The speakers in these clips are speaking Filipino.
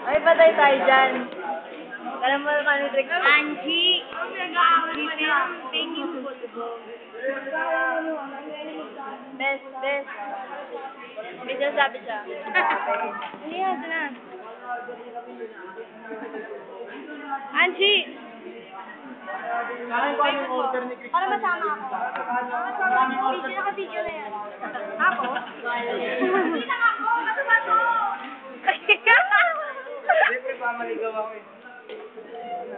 Ay, patay tayo dyan. Alam mo naman yung trick. Angie! Tingin ko to. Bes, bes. May sinasabi siya. Hindi yan, na. Angie! Para masama ako. Naka-video na yan. Ako? Hindi lang ako! Masama to! Siyempre pa maligaw ako eh.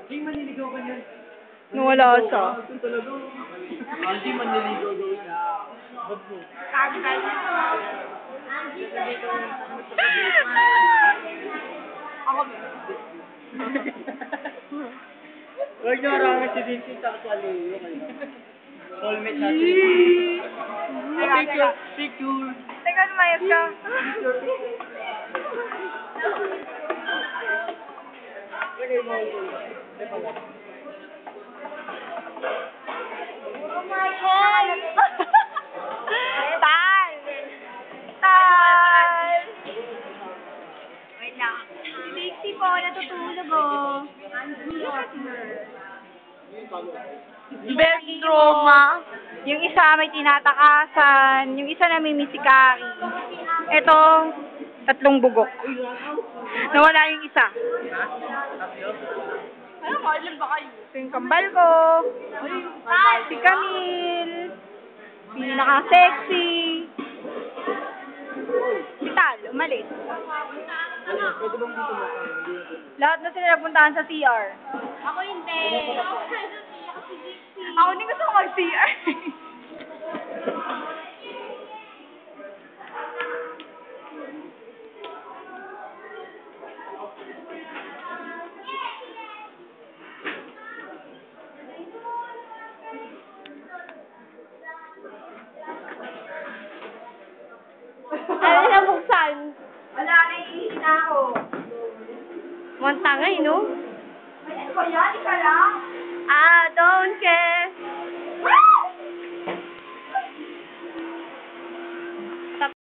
Hindi maniligaw ka niyan. Nawala siya. Hindi maniligaw daw siya. Ako ba? Huwag niyo harangan si Vincent sa Leo. Soulmate natin. Picture, picture. Teka, lumayas ka. Oh my God! Tal! Tal! Wait lang. Sexy po, natutulog oh. Angie, look at her. Best trauma. Yung isa may tinatakasan. Yung isa namimisikari. Ito, 3 bugok. Nawala yung isa. Ano ba? Ilan ba kayo? Ito yung kambal ko. Si Camille. Pinaka-sexy. Si Tal, umalis. Pwede bang dito mo? Lahat na sila napuntahan sa CR. Ako hindi. Ako din gusto ko mag-CR. Ano na buksan? Wala, naiihi na ako. Muntangay, no? Ay, ano ba yan? Ika lang.